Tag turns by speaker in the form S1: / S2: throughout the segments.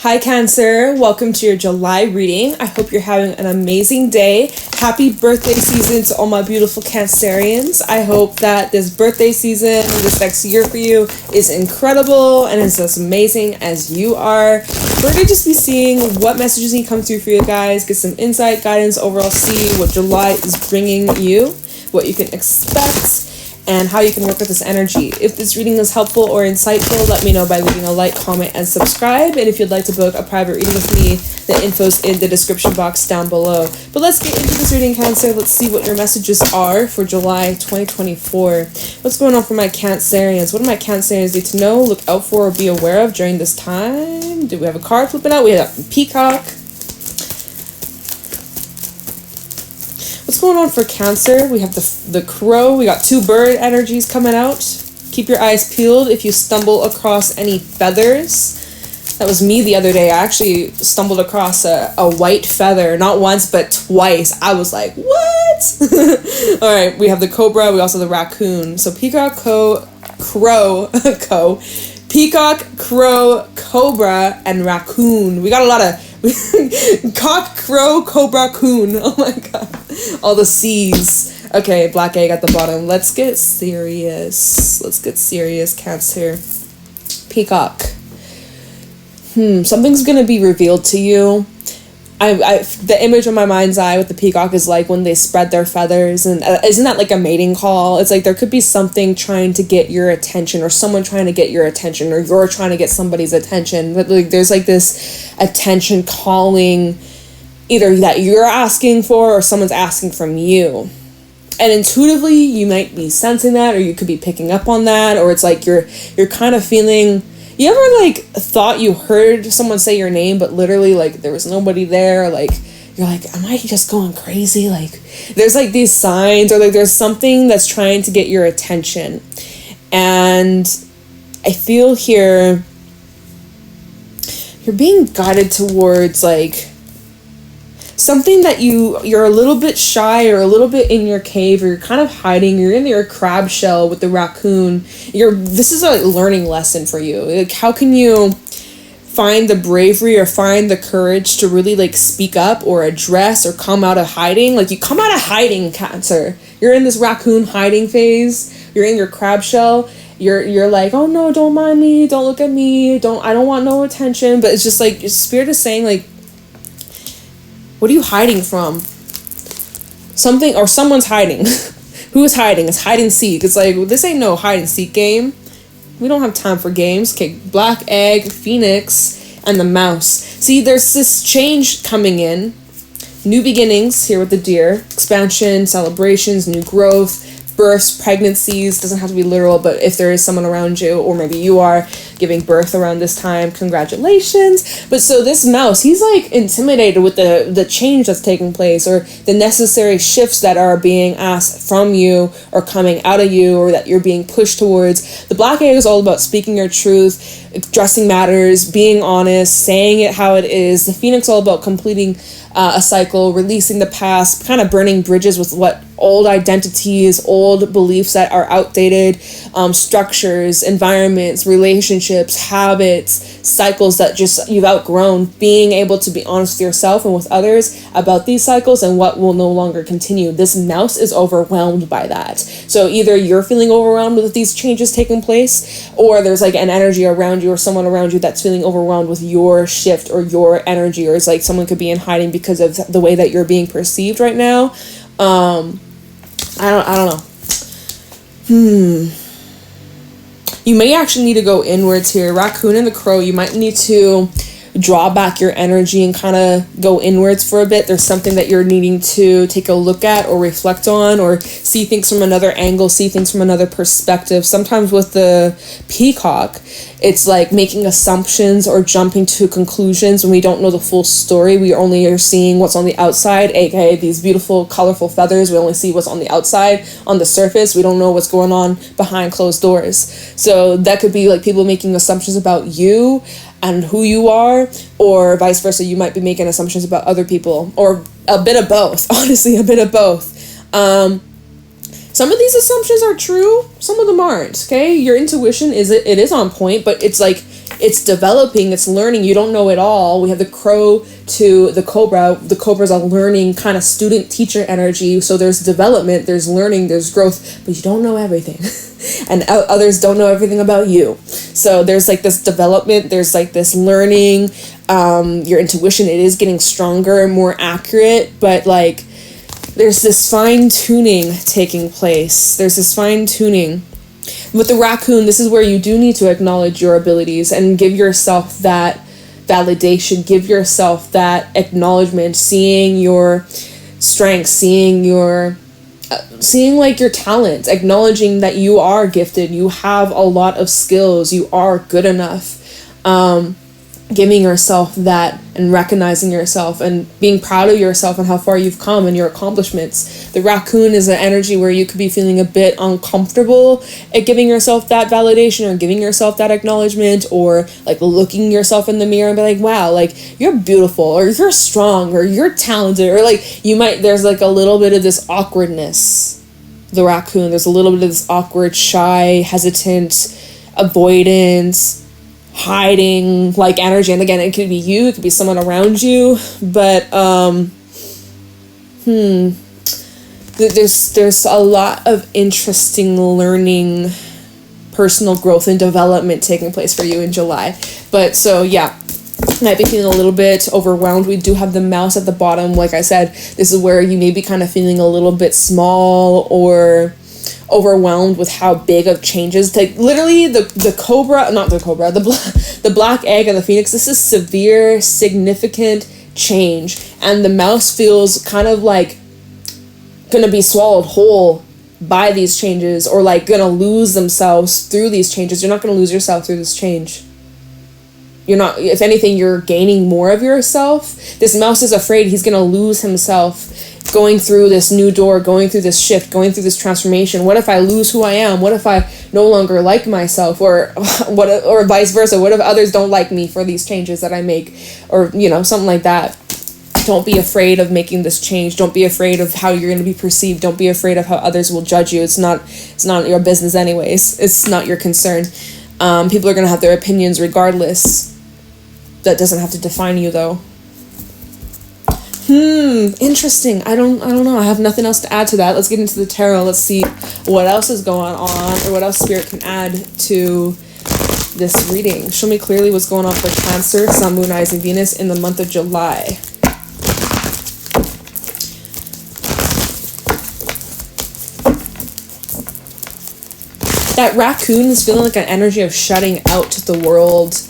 S1: Hi Cancer, welcome to your July reading. I hope you're having an amazing day. Happy birthday season to all my beautiful Cancerians. I hope that this birthday season, this next year for you is incredible and is as amazing as you are. We're going to just be seeing what messages need to come through for you guys, get some insight, guidance, overall see what July is bringing you, what you can expect, and how you can work with this energy. If this reading is helpful or insightful, let me know by leaving a like, comment, and subscribe. And if you'd like to book a private reading with me, the info's in the description box down below. But let's get into this reading, Cancer. Let's see what your messages are for July 2024. What's going on for my Cancerians? What do my Cancerians need to know, look out for, or be aware of during this time? Do we have a card flipping out? We have a peacock. What's going on for Cancer? We have the crow. We got two bird energies coming out. Keep your eyes peeled if you stumble across any feathers. That was me the other day. I actually stumbled across a white feather, not once, but twice. I was like, what? All right, we have the cobra. We also have the raccoon. So peacock, peacock, crow, cobra, and raccoon. We got a lot of cock, crow, cobra, coon. Oh my god. All the C's. Okay, black egg at the bottom. Let's get serious. Cancer. Peacock. Something's gonna be revealed to you. The image in my mind's eye with the peacock is like when they spread their feathers, and isn't that like a mating call? It's like there could be something trying to get your attention, or someone trying to get your attention, or you're trying to get somebody's attention. But like there's like this attention calling, either that you're asking for or someone's asking from you. And intuitively you might be sensing that, or you could be picking up on that, or it's like you're kind of feeling. You ever like thought you heard someone say your name, but literally like there was nobody there? Like you're like, am I just going crazy? Like there's like these signs, or like there's something that's trying to get your attention. And I feel here you're being guided towards like something that you're a little bit shy, or a little bit in your cave, or you're kind of hiding. You're in your crab shell with the raccoon. This is a learning lesson for you. Like, how can you find the bravery or find the courage to really like speak up or address or come out of hiding? Like you come out of hiding, Cancer. You're in this raccoon hiding phase. You're in your crab shell. You're like, oh no, don't mind me. Don't look at me. I don't want no attention. But it's just like your spirit is saying like, what are you hiding from? Something, or someone's hiding. Who is hiding? It's hide and seek. It's like, this ain't no hide and seek game. We don't have time for games. Okay, black egg, phoenix, and the mouse. See, there's this change coming in. New beginnings here with the deer. Expansion, celebrations, new growth, births, pregnancies. Doesn't have to be literal, but if there is someone around you, or maybe you are giving birth around this time, congratulations. But so this mouse, he's like intimidated with the change that's taking place, or the necessary shifts that are being asked from you or coming out of you, or that you're being pushed towards. The black egg is all about speaking your truth, addressing matters, being honest, saying it how it is. The phoenix all about completing a cycle, releasing the past, kind of burning bridges with what old identities, old beliefs that are outdated, structures, environments, relationships, habits, cycles that just you've outgrown. Being able to be honest with yourself and with others about these cycles and what will no longer continue. This mouse is overwhelmed by that. So either you're feeling overwhelmed with these changes taking place, or there's like an energy around you or someone around you that's feeling overwhelmed with your shift or your energy, or it's like someone could be in hiding because of the way that you're being perceived right now. I don't know. You may actually need to go inwards here. Raccoon and the crow, you might need to draw back your energy and kind of go inwards for a bit. There's something that you're needing to take a look at or reflect on, or see things from another angle, see things from another perspective. Sometimes with the peacock, it's like making assumptions or jumping to conclusions when we don't know the full story. We only are seeing what's on the outside, aka these beautiful, colorful feathers. We only see what's on the outside, on the surface. We don't know what's going on behind closed doors. So that could be like people making assumptions about you and who you are, or vice versa. You might be making assumptions about other people, or a bit of both. Honestly, a bit of both. Some of these assumptions are true, some of them aren't. Okay, your intuition is on point, but it's like it's developing, it's learning. You don't know it all. We have the crow to the cobra. The cobra's a learning kind of student teacher energy. So there's development, there's learning, there's growth, but you don't know everything. And others don't know everything about you. So there's like this development, there's like this learning. Your intuition, it is getting stronger and more accurate, but like there's this fine tuning taking place. There's this fine tuning. With the raccoon, this is where you do need to acknowledge your abilities and give yourself that validation, give yourself that acknowledgement, seeing your strengths, seeing like your talents, acknowledging that you are gifted, you have a lot of skills, you are good enough. Giving yourself that and recognizing yourself and being proud of yourself and how far you've come and your accomplishments. The raccoon is an energy where you could be feeling a bit uncomfortable at giving yourself that validation or giving yourself that acknowledgement, or like looking yourself in the mirror and be like, wow, like you're beautiful, or you're strong, or you're talented, or like there's like a little bit of this awkwardness. The raccoon, there's a little bit of this awkward, shy, hesitant, avoidance, hiding like energy. And again, it could be you, it could be someone around you, but there's a lot of interesting learning, personal growth and development taking place for you in July. But so yeah, might be feeling a little bit overwhelmed. We do have the mouse at the bottom. Like I said, this is where you may be kind of feeling a little bit small or overwhelmed with how big of changes. Like literally the black egg and the phoenix, this is severe, significant change, and the mouse feels kind of like gonna be swallowed whole by these changes, or like gonna lose themselves through these changes. You're not gonna lose yourself through this change. You're not, if anything, you're gaining more of yourself. This mouse is afraid he's gonna lose himself going through this new door, going through this shift, going through this transformation. What if I lose who I am? What if I no longer like myself? Or or vice versa? What if others don't like me for these changes that I make? Or, something like that. Don't be afraid of making this change. Don't be afraid of how you're going to be perceived. Don't be afraid of how others will judge you. It's not your business anyways. It's not your concern. People are going to have their opinions regardless. That doesn't have to define you though. Interesting. I don't know. I have nothing else to add to that. Let's get into the tarot. Let's see what else is going on, or what else Spirit can add to this reading. Show me clearly what's going on for Cancer, Sun, Moon, Rising, Venus in the month of July. That raccoon is feeling like an energy of shutting out the world.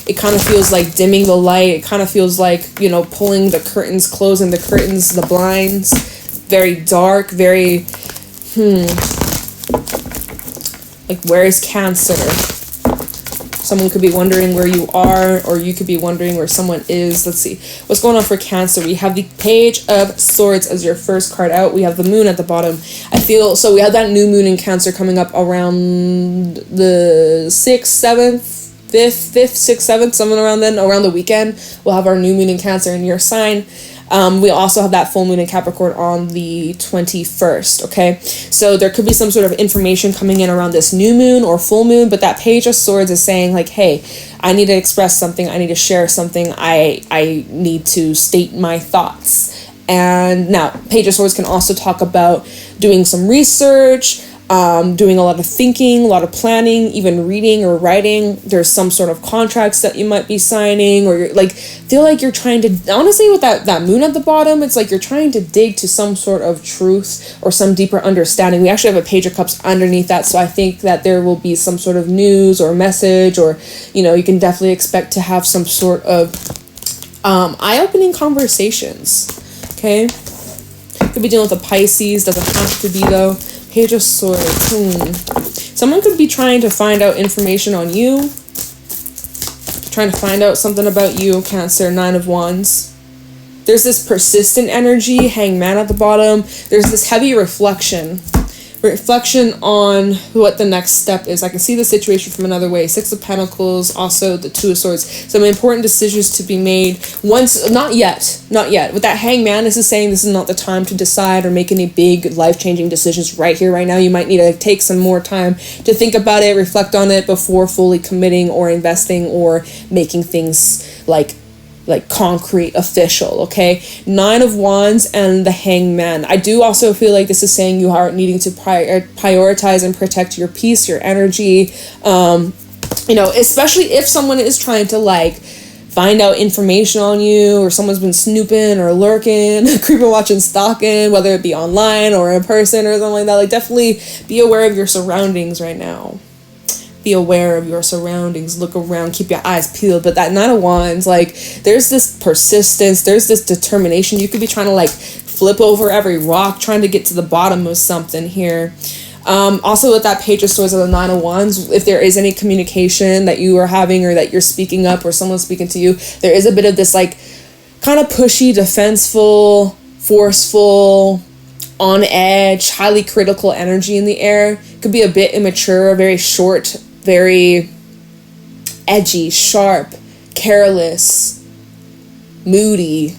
S1: It kind of feels like dimming the light. It kind of feels like, pulling the curtains, closing the curtains, the blinds. Very dark, very, like, where is Cancer? Someone could be wondering where you are, or you could be wondering where someone is. Let's see. What's going on for Cancer? We have the Page of Swords as your first card out. We have the Moon at the bottom. So we have that new moon in Cancer coming up around the 6th, 7th, 5th, 6th, 7th, something around then, around the weekend. We'll have our new moon in Cancer in your sign. We also have that full moon in Capricorn on the 21st, okay? So there could be some sort of information coming in around this new moon or full moon, but that Page of Swords is saying like, hey, I need to express something, I need to share something, I need to state my thoughts. And now, Page of Swords can also talk about doing some research, doing a lot of thinking, a lot of planning, even reading or writing. There's some sort of contracts that you might be signing, or you're like, feel like you're trying to, honestly, with that moon at the bottom, it's like you're trying to dig to some sort of truth or some deeper understanding. We actually have a Page of Cups underneath that, so I think that there will be some sort of news or message, or, you can definitely expect to have some sort of eye-opening conversations, okay? Could be dealing with a Pisces, doesn't have to be though. Page of Swords. Someone could be trying to find out information on you. Trying to find out something about you, Cancer. 9 of Wands. There's this persistent energy, Hangman at the bottom. There's this heavy reflection reflection on what the next step is. I can see the situation from another way. 6 of Pentacles, also the 2 of Swords. Some important decisions to be made. Once, not yet. With that Hangman, this is saying this is not the time to decide or make any big life-changing decisions right here, right now. You might need to take some more time to think about it, reflect on it before fully committing or investing or making things like concrete, official, okay? 9 of Wands and the Hangman. I do also feel like this is saying you are needing to prioritize and protect your peace, your energy, you know, especially if someone is trying to like find out information on you, or someone's been snooping or lurking, creeping, watching, stalking, whether it be online or in person or something like that. Like, definitely be aware of your surroundings right now. Be aware of your surroundings, look around, keep your eyes peeled. But that 9 of Wands, like, there's this persistence, there's this determination. You could be trying to like flip over every rock, trying to get to the bottom of something here. Also with that Page of Swords and the 9 of Wands, if there is any communication that you are having or that you're speaking up or someone's speaking to you, there is a bit of this like kind of pushy, defenseful, forceful, on edge, highly critical energy in the air. Could be a bit immature, very short, very edgy, sharp, careless, moody.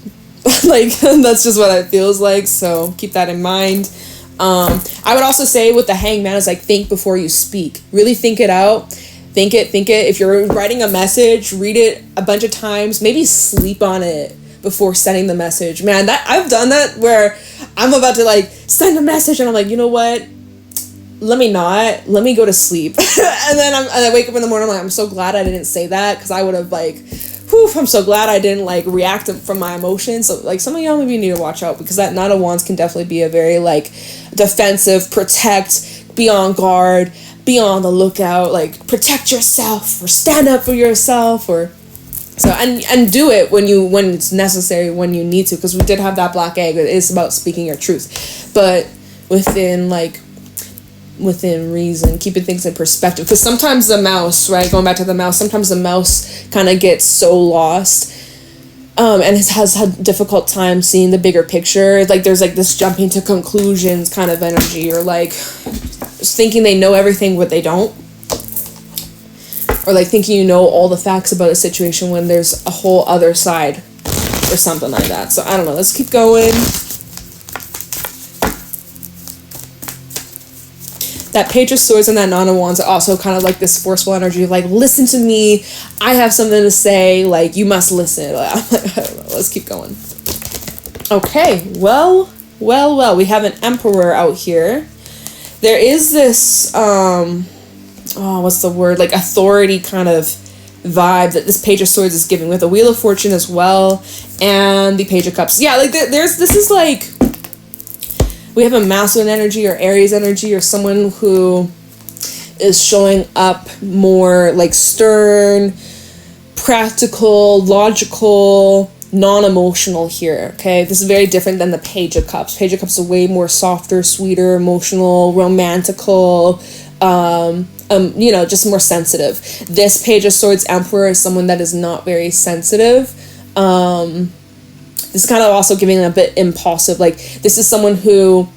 S1: Like, that's just what it feels like, so keep that in mind. I would also say with the Hangman is like, think before you speak. Really think it out. Think it. If you're writing a message, read it a bunch of times. Maybe sleep on it before sending the message. Man, that I've done that where I'm about to like send a message and I'm like, you know what? Let me go to sleep. And then I wake up in the morning, I'm like, I'm so glad I didn't say that, because I would have like, I'm so glad I didn't like react from my emotions. So like, some of y'all maybe need to watch out, because that 9 of Wands can definitely be a very like defensive, protect, be on guard, be on the lookout, like protect yourself or stand up for yourself, or so, and do it when it's necessary, when you need to, because we did have that black egg. It is about speaking your truth, but within reason, keeping things in perspective. Because sometimes the mouse, right, going back to the mouse, sometimes the mouse kind of gets so lost, and it has had a difficult time seeing the bigger picture. Like, there's like this jumping to conclusions kind of energy, or like thinking they know everything but they don't, or like thinking you know all the facts about a situation when there's a whole other side or something like that. So I don't know, let's keep going. That Page of Swords and that 9 of Wands are also kind of like this forceful energy of like, listen to me, I have something to say, like, you must listen. I don't know, let's keep going. Okay, well, we have an Emperor out here. There is this, what's the word, like authority kind of vibe that this Page of Swords is giving, with the Wheel of Fortune as well, and the Page of Cups. Yeah, like this is like, we have a masculine energy or Aries energy, or someone who is showing up more like stern, practical, logical, non-emotional here, okay? This is very different than the Page of Cups. Page of Cups is way more softer, sweeter, emotional, romantical, just more sensitive. This Page of Swords Emperor is someone that is not very sensitive. This is kind of also giving a bit impulsive. Like, this is someone who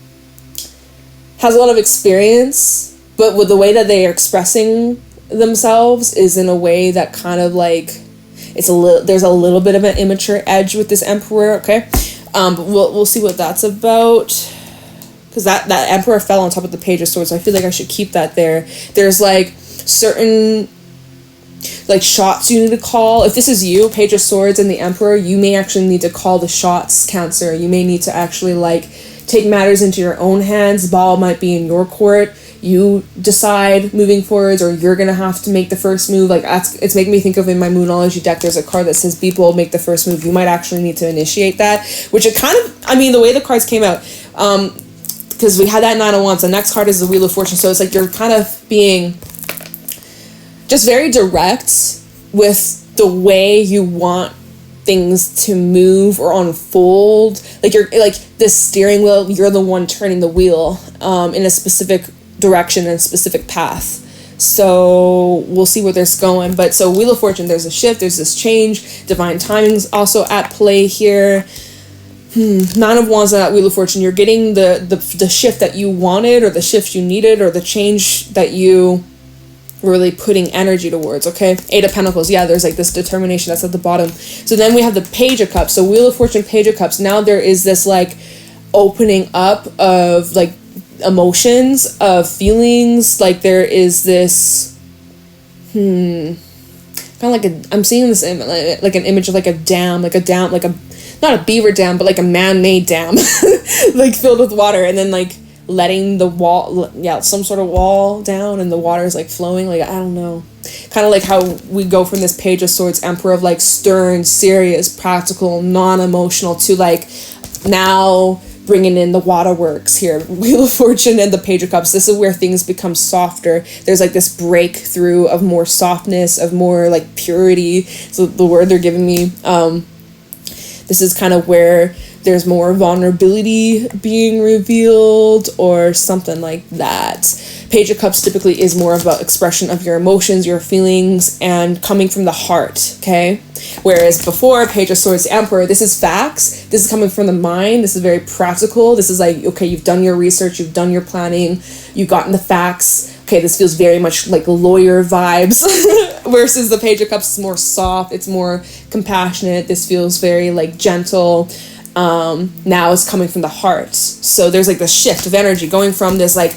S1: has a lot of experience, but with the way that they are expressing themselves is in a way that kind of like, there's a little bit of an immature edge with this Emperor, okay? But we'll see what that's about, because that Emperor fell on top of the Page of Swords, so I feel like I should keep that there. There's like certain like shots you need to call. If this is you, Page of Swords and the Emperor, you may actually need to call the shots, Cancer. You may need to actually like take matters into your own hands. Ball might be in your court. You decide moving forwards, or you're gonna have to make the first move. Like, it's making me think of, in my Moonology deck, there's a card that says be bold, make the first move. You might actually need to initiate that, which it kind of, I mean, the way the cards came out, because we had that 9 of Wands. The next card is the Wheel of Fortune, so it's like you're kind of being just very direct with the way you want things to move or unfold. Like, you're like this steering wheel, you're the one turning the wheel in a specific direction and a specific path. So we'll see where this going. But so Wheel of Fortune, there's a shift, there's this change, divine timing's also at play here. Nine of Wands on that Wheel of Fortune. You're getting the shift that you wanted, or the shift you needed, or the change that you were really putting energy towards, okay? Eight of Pentacles. Yeah, there's like this determination that's at the bottom. So then we have the Page of Cups. So Wheel of Fortune, Page of Cups. Now there is this like opening up of like emotions, of feelings. Like there is this kind of like I'm seeing this like an image of like a dam, like a not a beaver dam, but like a man-made dam, like filled with water, and then like letting the wall, some sort of wall down, and the water is like flowing. Like, I don't know, kind of like how we go from this Page of Swords, Emperor of like stern, serious, practical, non-emotional, to like now bringing in the waterworks here, Wheel of Fortune and the Page of Cups. This is where things become softer. There's like this breakthrough of more softness, of more like purity. So the word they're giving me, this is kind of where there's more vulnerability being revealed, or something like that. Page of Cups typically is more about expression of your emotions, your feelings, and coming from the heart, okay? Whereas before, Page of Swords, Emperor, this is facts. This is coming from the mind. This is very practical. This is like, okay, you've done your research, you've done your planning, you've gotten the facts. Okay, this feels very much like lawyer vibes. Versus the Page of Cups is more soft, it's more compassionate. This feels very like gentle. Now it's coming from the heart. So there's like the shift of energy going from this like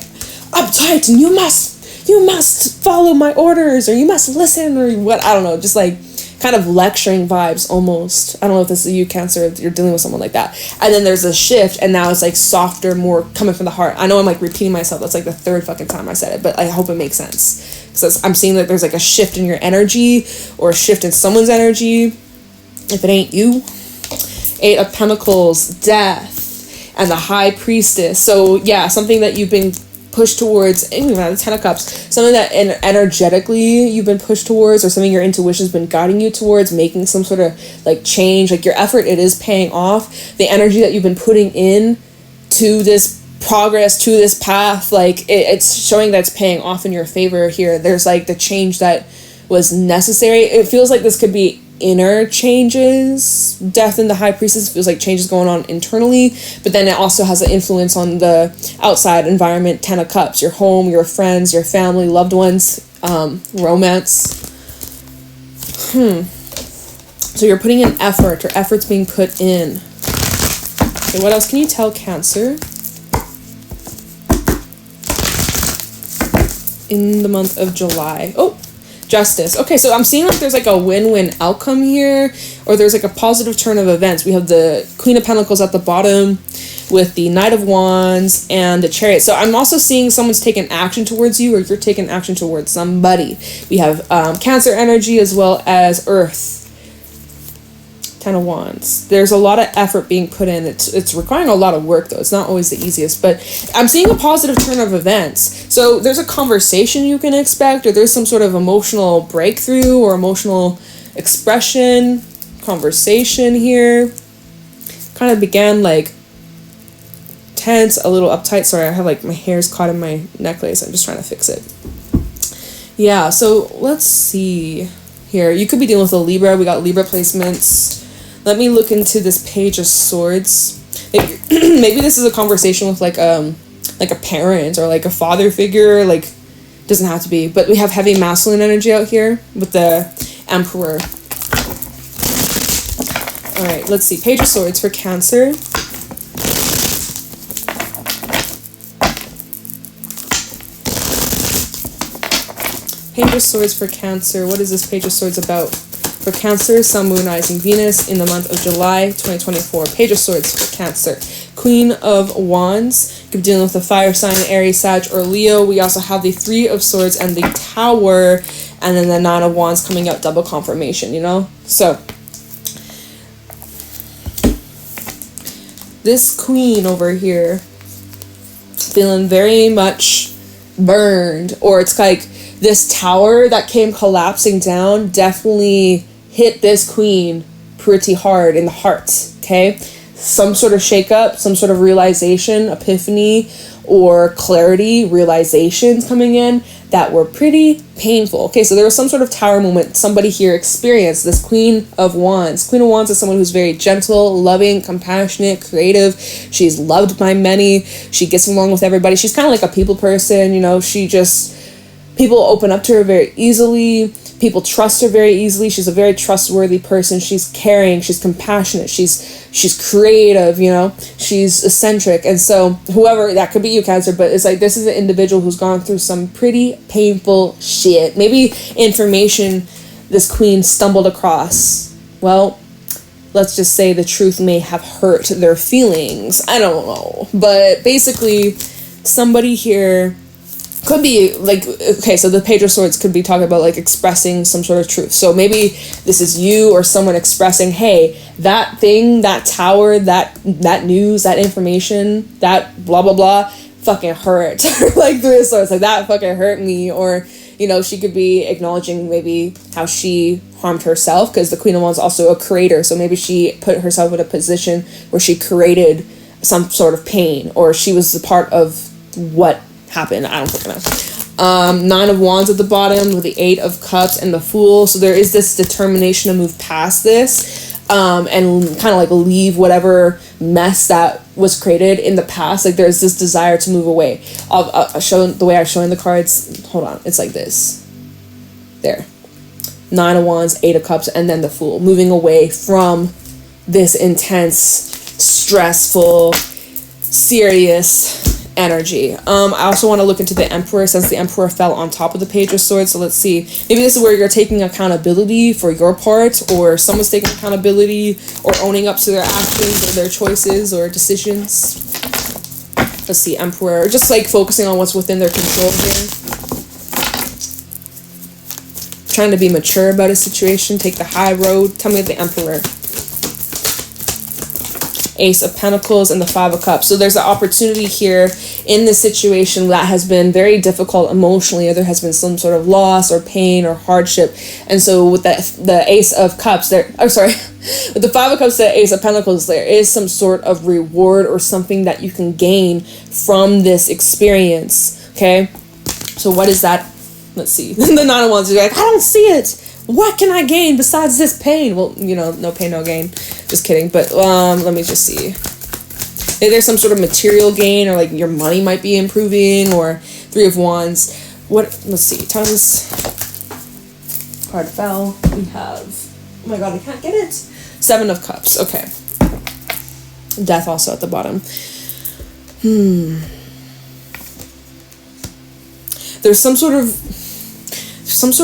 S1: uptight and you must follow my orders, or you must listen, or what, I don't know, just like kind of lecturing vibes almost. I don't know if this is you, Cancer, if you're dealing with someone like that. And then there's a shift, and now it's like softer, more coming from the heart. I know I'm like repeating myself. That's like the third fucking time I said it, but I hope it makes sense. So I'm seeing that there's like a shift in your energy, or a shift in someone's energy, if it ain't you. Eight of Pentacles, Death, and the High Priestess. So yeah, something that you've been pushed towards, and the Ten of Cups, something that energetically you've been pushed towards, or something your intuition's been guiding you towards, making some sort of like change, like your effort, it is paying off. The energy that you've been putting in to this progress, to this path, like it's showing that it's paying off in your favor here. There's like the change that was necessary. It feels like this could be inner changes. Death in the High Priestess feels like changes going on internally, but then it also has an influence on the outside environment. Ten of Cups, your home, your friends, your family, loved ones, romance. So you're putting in effort, or effort's being put in. Okay, what else can you tell, Cancer, in the month of July? Oh, Justice. Okay, so I'm seeing like there's like a win-win outcome here, or there's like a positive turn of events. We have the Queen of Pentacles at the bottom with the Knight of Wands and the Chariot. So I'm also seeing someone's taking action towards you, or you're taking action towards somebody. We have Cancer energy as well as Earth. Ten of Wands. There's a lot of effort being put in. It's requiring a lot of work, though. It's not always the easiest, but I'm seeing a positive turn of events. So there's a conversation you can expect, or there's some sort of emotional breakthrough or emotional expression, conversation here. Kind of began like tense, a little uptight. Sorry, I have like my hair's caught in my necklace. I'm just trying to fix it. Yeah, so let's see here. You could be dealing with a Libra. We got Libra placements. Let me look into this Page of Swords. Maybe this is a conversation with like a parent, or like a father figure. Like, doesn't have to be, but we have heavy masculine energy out here with the Emperor. All right, let's see. Page of Swords for Cancer. Page of Swords for Cancer. What is this Page of Swords about? For Cancer, Sun, Moon, Rising, Venus in the month of July 2024. Page of Swords for Cancer. Queen of Wands. You could be dealing with a fire sign, Aries, Sag, or Leo. We also have the Three of Swords and the Tower, and then the Nine of Wands coming out, double confirmation, you know? So, this queen over here, feeling very much burned, or it's like this tower that came collapsing down definitely hit this queen pretty hard in the heart, okay? Some sort of shakeup, some sort of realization, epiphany, or clarity, realizations coming in that were pretty painful. Okay, so there was some sort of tower moment somebody here experienced. This Queen of Wands. Queen of Wands is someone who's very gentle, loving, compassionate, creative. She's loved by many. She gets along with everybody. She's kind of like a people person, you know. People open up to her very easily. People trust her very easily. She's a very trustworthy person. She's caring. She's compassionate. She's creative, you know. She's eccentric. And so whoever, that could be you, Cancer, but it's like this is an individual who's gone through some pretty painful shit. Maybe information this queen stumbled across. Well, let's just say the truth may have hurt their feelings. I don't know. But basically, somebody here could be like, okay, so the Page of Swords could be talking about like expressing some sort of truth. So maybe this is you or someone expressing, hey, that thing, that tower, that news, that information, that blah blah blah fucking hurt. Like Three of Swords, like that fucking hurt me. Or, you know, she could be acknowledging maybe how she harmed herself, because the Queen of Wands is also a creator. So maybe she put herself in a position where she created some sort of pain, or she was a part of what happened. I don't fucking know. Nine of Wands at the bottom with the Eight of Cups and the Fool. So there is this determination to move past this and kind of like leave whatever mess that was created in the past. Like there's this desire to move away. I'll show the way I'm showing the cards. Hold on. It's like this. There. Nine of Wands, Eight of Cups, and then the Fool. Moving away from this intense, stressful, serious energy. I also want to look into the Emperor, since the Emperor fell on top of the Page of Swords. So let's see, maybe this is where you're taking accountability for your part, or someone's taking accountability or owning up to their actions or their choices or decisions. Let's see, Emperor, just like focusing on what's within their control here, trying to be mature about a situation, take the high road. Tell me the Emperor. Ace of Pentacles and the Five of Cups. So there's an opportunity here in this situation that has been very difficult emotionally, or there has been some sort of loss or pain or hardship. And so with the Ace of Cups there, with the Five of Cups, the Ace of Pentacles, there is some sort of reward or something that you can gain from this experience. Okay, so what is that? Let's see. The Nine of Wands is like, I don't see it. What can I gain besides this pain? Well, you know, no pain, no gain. Just kidding. But let me just see. Maybe there's some sort of material gain, or like your money might be improving, or Three of Wands. What? Let's see. Times card fell. We have, oh my god, I can't get it. Seven of Cups. Okay. Death also at the bottom. There's some sort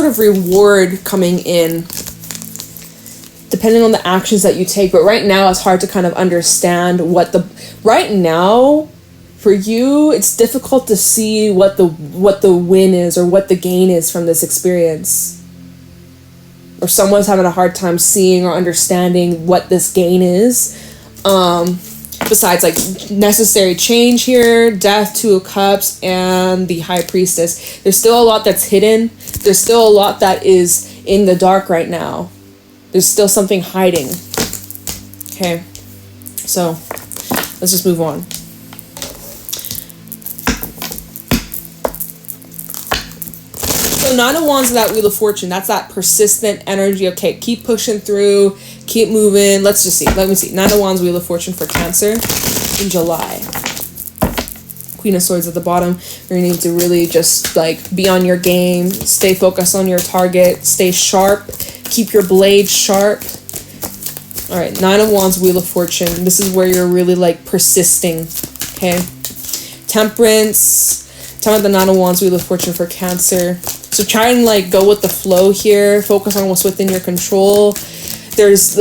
S1: of reward coming in depending on the actions that you take, but right now it's hard to kind of understand right now for you, it's difficult to see what the win is or what the gain is from this experience, or someone's having a hard time seeing or understanding what this gain is, besides like necessary change here, Death, Two of Cups, and the High Priestess. There's still a lot that's hidden. There's still a lot that is in the dark right now. There's still something hiding. Okay, so let's just move on. So Nine of Wands is that Wheel of Fortune. That's that persistent energy. Okay, keep pushing through, keep moving. Let's just see. Let me see. Nine of Wands, Wheel of Fortune for Cancer in July. Queen of Swords at the bottom. You need to really just like be on your game, stay focused on your target, stay sharp, keep your blade sharp. All right, Nine of Wands, Wheel of Fortune. This is where you're really like persisting. Okay, Temperance. Tell me the Nine of Wands, Wheel of Fortune for Cancer. So try and like go with the flow here. Focus on what's within your control. There's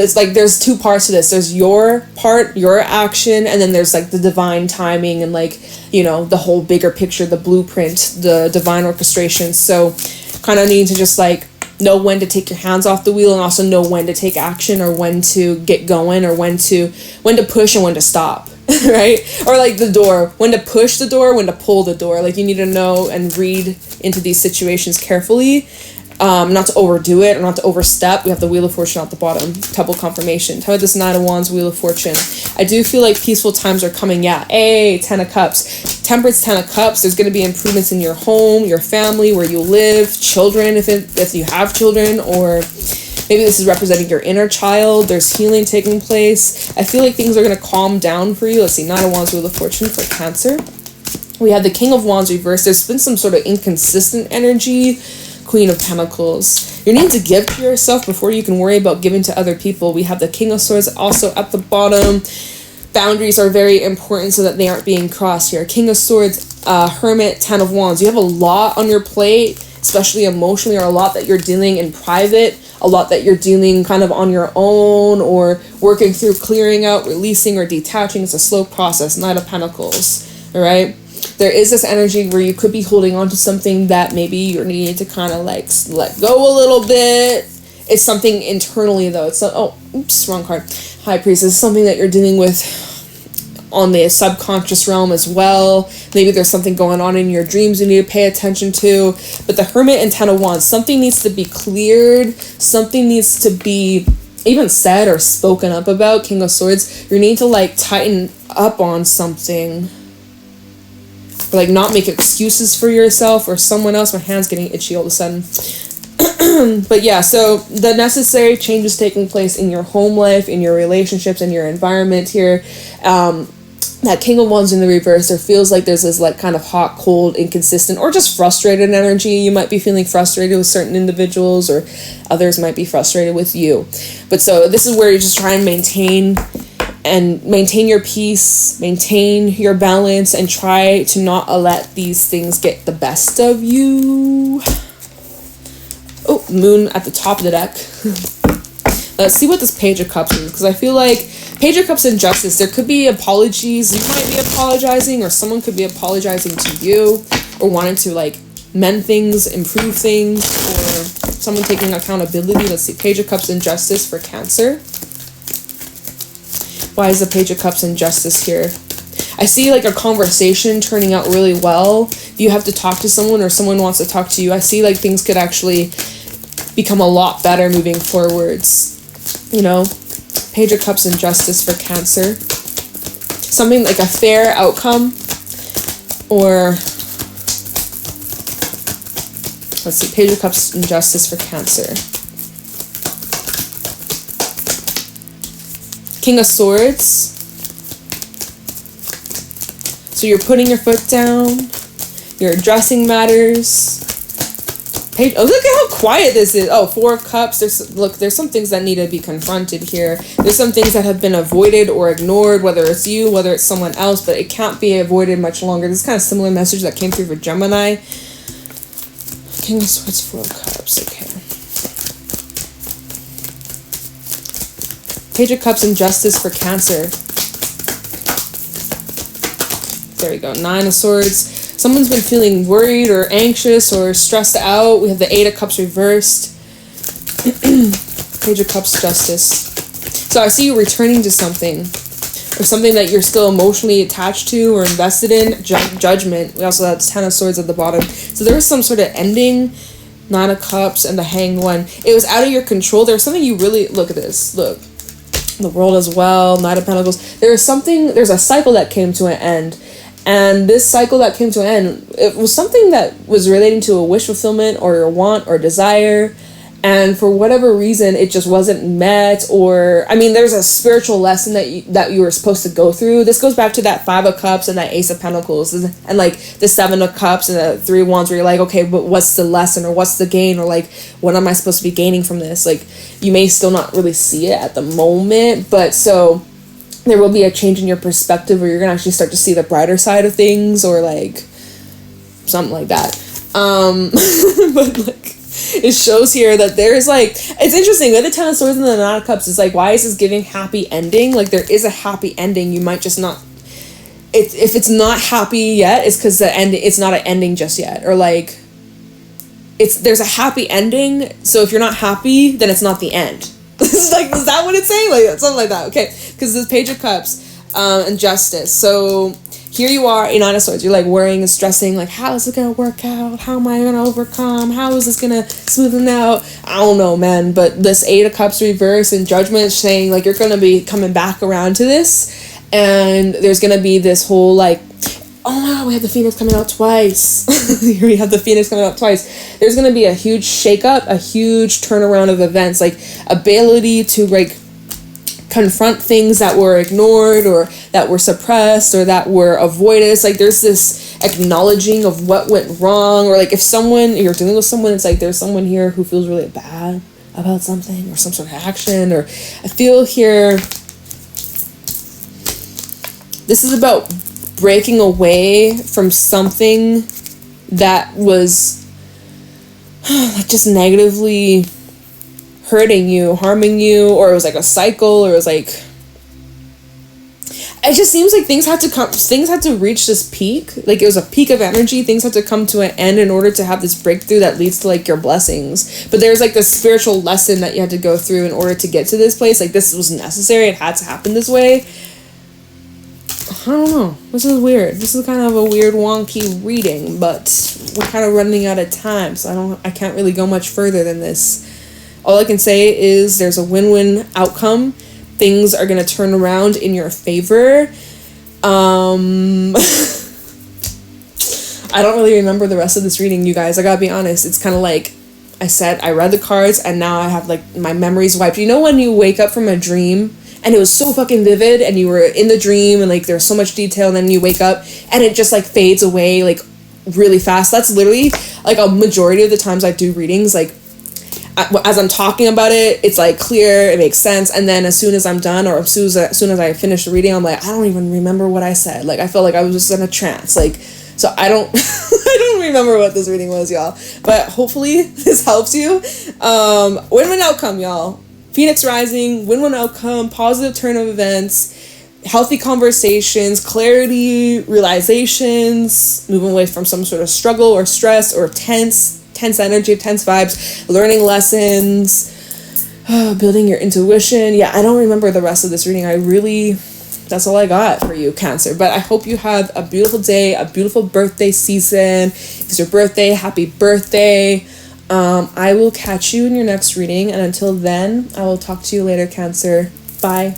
S1: two parts to this. There's your part, your action, and then there's like the divine timing and like, you know, the whole bigger picture, the blueprint, the divine orchestration. So kind of need to just like know when to take your hands off the wheel, and also know when to take action, or when to get going, or when to push and when to stop. Right? Or like the door, when to push the door, when to pull the door. Like you need to know and read into these situations carefully, not to overdo it or not to overstep. We have the Wheel of Fortune at the bottom, double confirmation. Tell me this Nine of Wands, Wheel of Fortune. I do feel like peaceful times are coming. Yeah, Ten of Cups. Temperance, 10 of Cups, there's going to be improvements in your home, your family, where you live, children, if you have children, or maybe this is representing your inner child. There's healing taking place. I feel like things are going to calm down for you. Let's see, Nine of Wands, Wheel of Fortune for Cancer. We have the King of Wands reversed. There's been some sort of inconsistent energy. Queen of Pentacles. You need to give to yourself before you can worry about giving to other people. We have the King of Swords also at the bottom. Boundaries are very important so that they aren't being crossed here. King of Swords, Hermit, 10 of Wands. You have a lot on your plate, especially emotionally, or a lot that you're dealing in private, a lot that you're dealing kind of on your own, or working through clearing out, releasing, or detaching. It's a slow process. Knight of Pentacles. All right. There is this energy where you could be holding on to something that maybe you're needing to kind of like let go a little bit. It's something internally though. It's not, oh, oops, wrong card. High Priestess is something that you're dealing with on the subconscious realm as well. Maybe there's something going on in your dreams you need to pay attention to. But the Hermit and 10 of Wands, something needs to be cleared. Something needs to be even said or spoken up about. King of Swords, you need to like tighten up on something. Or like not make excuses for yourself or someone else. My hand's getting itchy all of a sudden. But yeah, so the necessary changes taking place in your home life, in your relationships, in your environment here. That King of Wands in the reverse, there feels like there's this like kind of hot, cold, inconsistent, or just frustrated energy. You might be feeling frustrated with certain individuals, or others might be frustrated with you. But so this is where you just try and maintain your peace, maintain your balance, and try to not let these things get the best of you. Oh, Moon at the top of the deck. Let's see what this Page of Cups is, because I feel like Page of Cups and Justice, there could be apologies. You might be apologizing, or someone could be apologizing to you, or wanting to like mend things, improve things, or someone taking accountability. Let's see, Page of Cups and Justice for Cancer. Why is the Page of Cups and Justice here? I see like a conversation turning out really well. You have to talk to someone, or someone wants to talk to you. I see like things could actually become a lot better moving forwards. You know, Page of Cups and Justice for Cancer. Something like a fair outcome, or let's see, Page of Cups and Justice for Cancer. King of Swords. So you're putting your foot down. You're addressing matters. Page, oh, look at how quiet this is. Oh, Four of Cups. There's some things that need to be confronted here. There's some things that have been avoided or ignored, whether it's you, whether it's someone else, but it can't be avoided much longer. This is kind of similar message that came through for Gemini. King of Swords, Four of Cups. Okay. Page of Cups and Justice for Cancer. There we go. Nine of Swords. Someone's been feeling worried or anxious or stressed out. We have the Eight of Cups reversed. Page of Cups, Justice. So I see you returning to something, or something that you're still emotionally attached to or invested in. Judgment. We also have 10 of Swords at the bottom. So there was some sort of ending. Nine of Cups and the Hanged One. It was out of your control. There's something you really... Look at this. Look. The World as well. Knight of Pentacles. There's a cycle that came to an end. And this cycle that came to an end, it was something that was relating to a wish fulfillment or a want or desire. And for whatever reason, it just wasn't met. Or, I mean, there's a spiritual lesson that you were supposed to go through. This goes back to that Five of Cups and that Ace of Pentacles. And like the Seven of Cups and the Three of Wands, where you're like, okay, but what's the lesson, or what's the gain? Or like, what am I supposed to be gaining from this? Like, you may still not really see it at the moment. But so... there will be a change in your perspective, where you're going to actually start to see the brighter side of things, or like something like that. But like, it shows here that there's like, it's interesting with the Ten of Swords and the Nine of Cups. It's like, why is this giving happy ending? Like, there is a happy ending. You might just not, if it's not happy yet, it's because it's not an ending just yet. Or like, there's a happy ending. So if you're not happy, then it's not the end. It's like, is that what it's saying? Like, something like that. Okay, because this Page of Cups and Justice. So here you are in Nine of Swords. You're like worrying and stressing, like, how is it gonna work out? How am I gonna overcome? How is this gonna smoothen out? I don't know, man. But this Eight of Cups reverse and Judgment is saying like you're gonna be coming back around to this, and there's gonna be this whole like, oh my god, we have the Phoenix coming out twice. We have the Phoenix coming out twice. There's going to be a huge shakeup, a huge turnaround of events, like ability to like confront things that were ignored or that were suppressed or that were avoided. It's like there's this acknowledging of what went wrong, or like if you're dealing with someone, it's like there's someone here who feels really bad about something or some sort of action, or I feel here this is about breaking away from something that was like just negatively hurting you, harming you, or it was like a cycle, or it was like, it just seems like things had to reach this peak. Like it was a peak of energy. Things had to come to an end in order to have this breakthrough that leads to like your blessings. But there's like this spiritual lesson that you had to go through in order to get to this place. Like this was necessary. It had to happen this way. I don't know. This is weird. This is kind of a weird, wonky reading, but we're kind of running out of time, so I can't really go much further than this. All I can say is there's a win-win outcome. Things are going to turn around in your favor. I don't really remember the rest of this reading, you guys. I gotta be honest. It's kind of like I said, I read the cards and now I have like my memories wiped. You know when you wake up from a dream and it was so fucking vivid and you were in the dream and like there's so much detail, and then you wake up and it just like fades away like really fast. That's literally like a majority of the times I do readings. Like as I'm talking about it, it's like clear, it makes sense, and then as soon as I'm done, or as soon as I finish the reading, I'm like, I don't even remember what I said. Like I felt like I was just in a trance. Like, so I don't I don't remember what this reading was, y'all, but hopefully this helps you. Win-win outcome, y'all. Phoenix rising, win-win outcome, positive turn of events, healthy conversations, clarity, realizations, moving away from some sort of struggle or stress or tense energy, tense vibes, learning lessons, building your intuition. Yeah, I don't remember the rest of this reading. That's all I got for you, Cancer. But I hope you have a beautiful day, a beautiful birthday season. If it's your birthday, happy birthday. I will catch you in your next reading, and until then, I will talk to you later, Cancer. Bye.